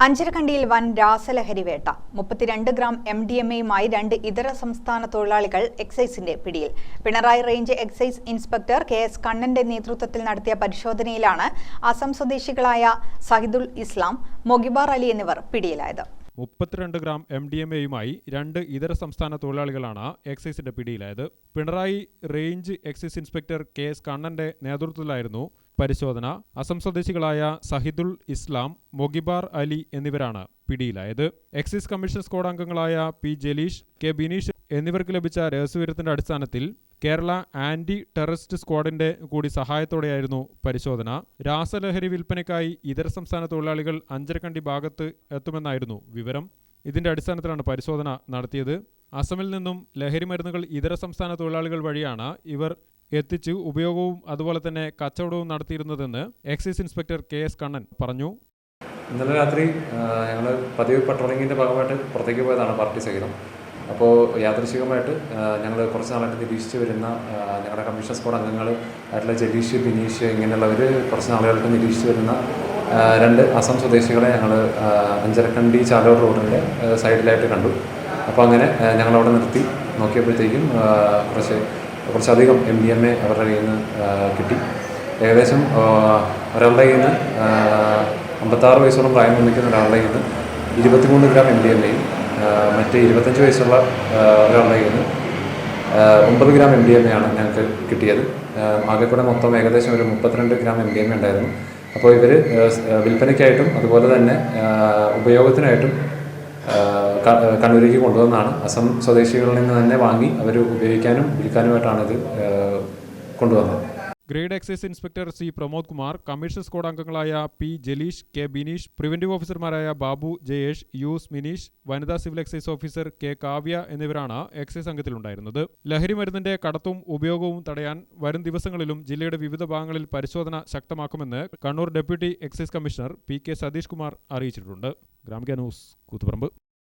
അഞ്ചരക്കണ്ടിയിൽ വൻ രാസലഹരി വേട്ട. 32 ഗ്രാം MDMA-യുമായി 2 ഇതര സംസ്ഥാന തൊഴിലാളികൾ എക്സൈസിന്റെ പിടിയിൽ. Pinarayi range excise inspector KS കണ്ണന്റെ നേതൃത്വത്തിൽ നടത്തിയ പരിശോധനയിലാണ് അസം സ്വദേശികളായ സഹിദുൽ ഇസ്ലാം, മൊഗിബാർ അലി എന്നിവർ പിടിയിലായത്. 32 ഗ്രാം MDMA-യുമായി 2 ഇതര സംസ്ഥാന തൊഴിലാളികളാണ് എക്സൈസിന്റെ പിടിയിലായത്. Pinarayi range excise inspector KS കണ്ണന്റെ നേതൃത്വത്തിലായിരുന്നു പരിശോധന. അസം സ്വദേശികളായ സഹിദുൽ ഇസ്ലാം, മൊഗിബാർ അലി എന്നിവരാണ് പിടിയിലായത്. എക്സൈസ് കമ്മീഷൻ സ്ക്വാഡ് അംഗങ്ങളായ P ജലീഷ്, K ബിനീഷ് എന്നിവർക്ക് ലഭിച്ച രഹസ്യവിവരത്തിന്റെ അടിസ്ഥാനത്തിൽ കേരള ആന്റി ടെററിസ്റ്റ് സ്ക്വാഡിന്റെ കൂടി സഹായത്തോടെയായിരുന്നു പരിശോധന. രാസലഹരി വിൽപ്പനയ്ക്കായി ഇതര സംസ്ഥാന തൊഴിലാളികൾ അഞ്ചരക്കണ്ടി ഭാഗത്ത് എത്തുമെന്നായിരുന്നു വിവരം. ഇതിന്റെ അടിസ്ഥാനത്തിലാണ് പരിശോധന നടത്തിയത്. അസമിൽ നിന്നും ലഹരി മരുന്നുകൾ ഇതര സംസ്ഥാന തൊഴിലാളികൾ വഴിയാണ് ഇവർ എത്തിച്ച് ഉപയോഗവും അതുപോലെ തന്നെ കച്ചവടവും നടത്തിയിരുന്നതെന്ന് എക്സൈസ് ഇൻസ്പെക്ടർ KS കണ്ണൻ പറഞ്ഞു. ഇന്നലെ രാത്രി ഞങ്ങൾ പതിവ് പട്രോളിങ്ങിൻ്റെ ഭാഗമായിട്ട് പുറത്തേക്ക് പോയതാണ് പാർട്ടി സഹിതം. അപ്പോൾ യാദൃശികമായിട്ട് ഞങ്ങൾ കുറച്ച് നാളായിട്ട് നിരീക്ഷിച്ച് വരുന്ന ഞങ്ങളുടെ കമ്മീഷൻ സ്ക്വാഡ് അംഗങ്ങൾ ആയിട്ടുള്ള ജലീഷ്, ബിനീഷ് ഇങ്ങനെയുള്ളവർ കുറച്ച് നാളുകളായിട്ട് നിരീക്ഷിച്ച് വരുന്ന 2 അസം സ്വദേശികളെ ഞങ്ങൾ അഞ്ചരക്കണ്ടി ചാലോർ റോഡിൻ്റെ സൈഡിലായിട്ട് കണ്ടു. അപ്പോൾ അങ്ങനെ ഞങ്ങളവിടെ നിർത്തി നോക്കിയപ്പോഴത്തേക്കും കുറച്ചധികം MDMA അവരുടെ കയ്യിൽ നിന്ന് കിട്ടി. ഏകദേശം ഒരാളുടെ കയ്യിൽ നിന്ന് 56 വയസ്സോളം പ്രായം തോന്നിക്കുന്ന ഒരാളുടെ കയ്യിൽ നിന്ന് 23 ഗ്രാം MDMA-യും മറ്റ് 25 വയസ്സുള്ള ഒരാളുടെ കയ്യിൽ നിന്ന് 9 ഗ്രാം MDMA-യാണ് ഞങ്ങൾക്ക് കിട്ടിയത്. ആകെ കൂടെ മൊത്തം ഏകദേശം ഒരു 32 ഗ്രാം MDMA ഉണ്ടായിരുന്നു. അപ്പോൾ ഇവർ വിൽപ്പനയ്ക്കായിട്ടും അതുപോലെ തന്നെ ഉപയോഗത്തിനായിട്ടും കണ്ണൂരേക്ക് കൊണ്ടുവന്നാണ്. അസം സ്വദേശികളിൽ നിന്ന് തന്നെ വാങ്ങി അവർ ഉപയോഗിക്കാനും വിൽക്കാനുമായിട്ടാണ് ഇത് കൊണ്ടുവന്നത്. Grade excise inspector C Pramod Kumar, commission squad അംഗങ്ങളായ P Jaleesh, K Bineesh, preventive ഓഫീസർമാരായ ബാബു ജയേഷ്, യൂസ് മിനീഷ്, വനിതാ civil excise officer K Kavya എന്നിവരാണ് എക്സൈസ് സംഘത്തിലുണ്ടായിരുന്നത്. ലഹരി മരുന്നിന്റെ കടത്തും ഉപയോഗവും തടയാൻ വരും ദിവസങ്ങളിലും ജില്ലയുടെ വിവിധ ഭാഗങ്ങളിൽ പരിശോധന ശക്തമാക്കുമെന്ന് Kannur deputy excise commissioner PK Satheesh Kumar അറിയിച്ചിട്ടുണ്ട്. ഗ്രാമിക ന്യൂസ്, കൂത്തുപറമ്പ്.